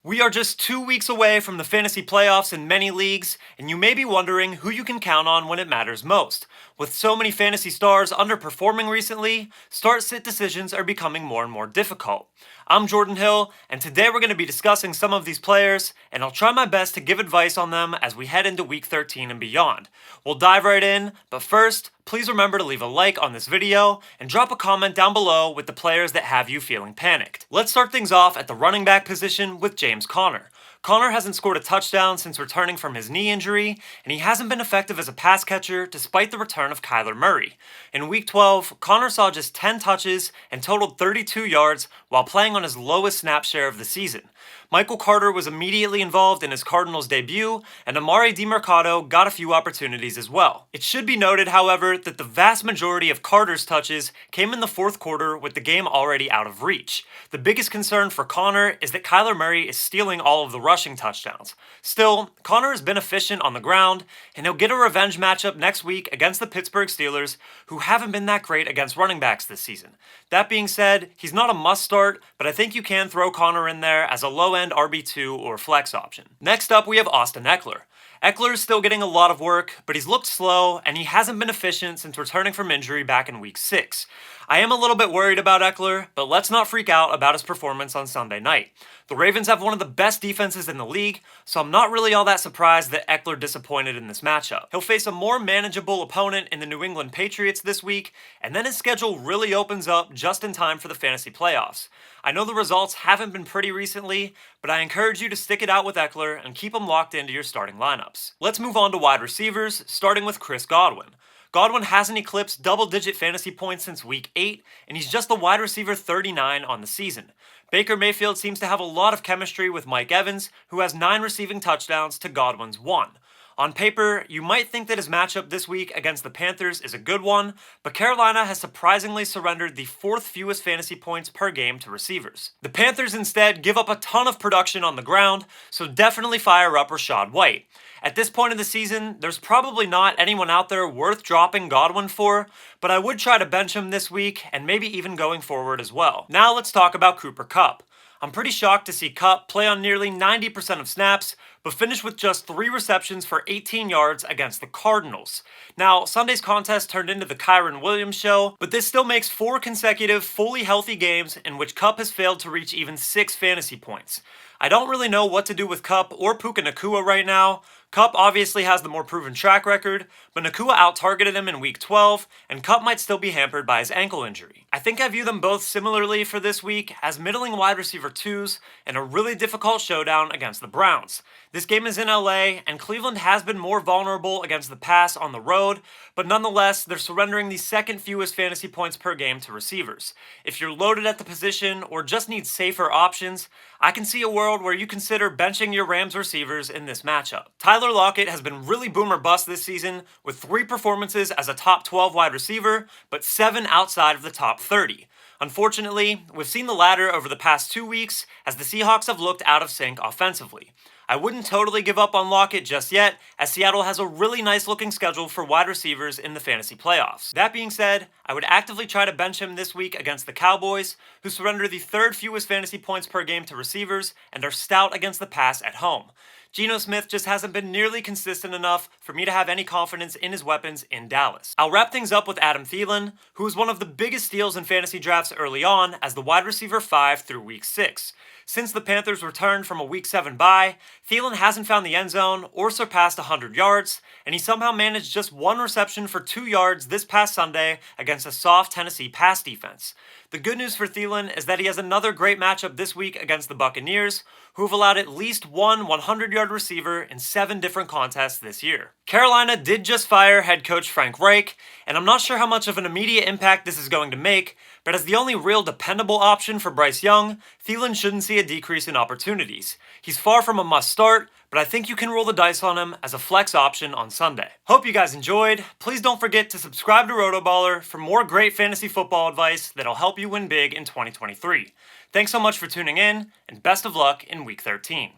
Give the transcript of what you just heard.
We are just 2 weeks away from the fantasy playoffs in many leagues, and you may be wondering who you can count on when it matters most. With so many fantasy stars underperforming recently, start-sit decisions are becoming more and more difficult. I'm Jorden Hill, and today we're going to be discussing some of these players, and I'll try my best to give advice on them as we head into week 13 and beyond. We'll dive right in, but first, please remember to leave a like on this video and drop a comment down below with the players that have you feeling panicked. Let's start things off at the running back position with James Conner. Conner hasn't scored a touchdown since returning from his knee injury, and he hasn't been effective as a pass catcher despite the return of Kyler Murray. In Week 12, Conner saw just 10 touches and totaled 32 yards while playing on his lowest snap share of the season. Michael Carter was immediately involved in his Cardinals debut, and Amari DiMercato got a few opportunities as well. It should be noted, however, that the vast majority of Carter's touches came in the fourth quarter with the game already out of reach. The biggest concern for Conner is that Kyler Murray is stealing all of the rushing touchdowns. Still, Conner has been efficient on the ground, and he'll get a revenge matchup next week against the Pittsburgh Steelers, who haven't been that great against running backs this season. That being said, he's not a must start, but I think you can throw Conner in there as a low-end RB2 or flex option. Next up, we have Austin Ekeler. Ekeler is still getting a lot of work, but he's looked slow, and he hasn't been efficient since returning from injury back in Week 6. I am a little bit worried about Ekeler, but let's not freak out about his performance on Sunday night. The Ravens have one of the best defenses in the league, so I'm not really all that surprised that Ekeler disappointed in this matchup. He'll face a more manageable opponent in the New England Patriots this week, and then his schedule really opens up just in time for the fantasy playoffs. I know the results haven't been pretty recently, but I encourage you to stick it out with Ekeler and keep him locked into your starting lineups. Let's move on to wide receivers, starting with Chris Godwin. Godwin hasn't eclipsed double-digit fantasy points since Week 8, and he's just the wide receiver 39 on the season. Baker Mayfield seems to have a lot of chemistry with Mike Evans, who has 9 receiving touchdowns to Godwin's 1. On paper, you might think that his matchup this week against the Panthers is a good one, but Carolina has surprisingly surrendered the 4th fewest fantasy points per game to receivers. The Panthers instead give up a ton of production on the ground, so definitely fire up Rachaad White. At this point in the season, there's probably not anyone out there worth dropping Godwin for, but I would try to bench him this week and maybe even going forward as well. Now let's talk about Cooper Kupp. I'm pretty shocked to see Kupp play on nearly 90% of snaps, but finish with just 3 receptions for 18 yards against the Cardinals. Now, Sunday's contest turned into the Kyren Williams show, but this still makes 4 consecutive, fully healthy games in which Kupp has failed to reach even 6 fantasy points. I don't really know what to do with Kupp or Puka Nacua right now. Kupp obviously has the more proven track record, but Nacua out-targeted him in Week 12, and Kupp might still be hampered by his ankle injury. I think I view them both similarly for this week as middling wide receiver 2s in a really difficult showdown against the Browns. This game is in LA, and Cleveland has been more vulnerable against the pass on the road, but nonetheless, they're surrendering the 2nd fewest fantasy points per game to receivers. If you're loaded at the position or just need safer options, I can see a world where you consider benching your Rams receivers in this matchup. Tyler Lockett has been really boom or bust this season, with 3 performances as a top 12 wide receiver, but 7 outside of the top 30. Unfortunately, we've seen the latter over the past 2 weeks as the Seahawks have looked out of sync offensively. I wouldn't totally give up on Lockett just yet, as Seattle has a really nice looking schedule for wide receivers in the fantasy playoffs. That being said, I would actively try to bench him this week against the Cowboys, who surrender the 3rd fewest fantasy points per game to receivers and are stout against the pass at home. Geno Smith just hasn't been nearly consistent enough for me to have any confidence in his weapons in Dallas. I'll wrap things up with Adam Thielen, who was one of the biggest steals in fantasy drafts early on as the wide receiver 5 through Week 6. Since the Panthers returned from a Week 7 bye, Thielen hasn't found the end zone or surpassed 100 yards, and he somehow managed just 1 reception for 2 yards this past Sunday against a soft Tennessee pass defense. The good news for Thielen is that he has another great matchup this week against the Buccaneers, who have allowed at least one 100-yard receiver in 7 different contests this year. Carolina did just fire head coach Frank Reich, and I'm not sure how much of an immediate impact this is going to make, but as the only real dependable option for Bryce Young, Thielen shouldn't see a decrease in opportunities. He's far from a must-start, but I think you can roll the dice on him as a flex option on Sunday. Hope you guys enjoyed. Please don't forget to subscribe to RotoBaller for more great fantasy football advice that'll help you win big in 2023. Thanks so much for tuning in, and best of luck in Week 13.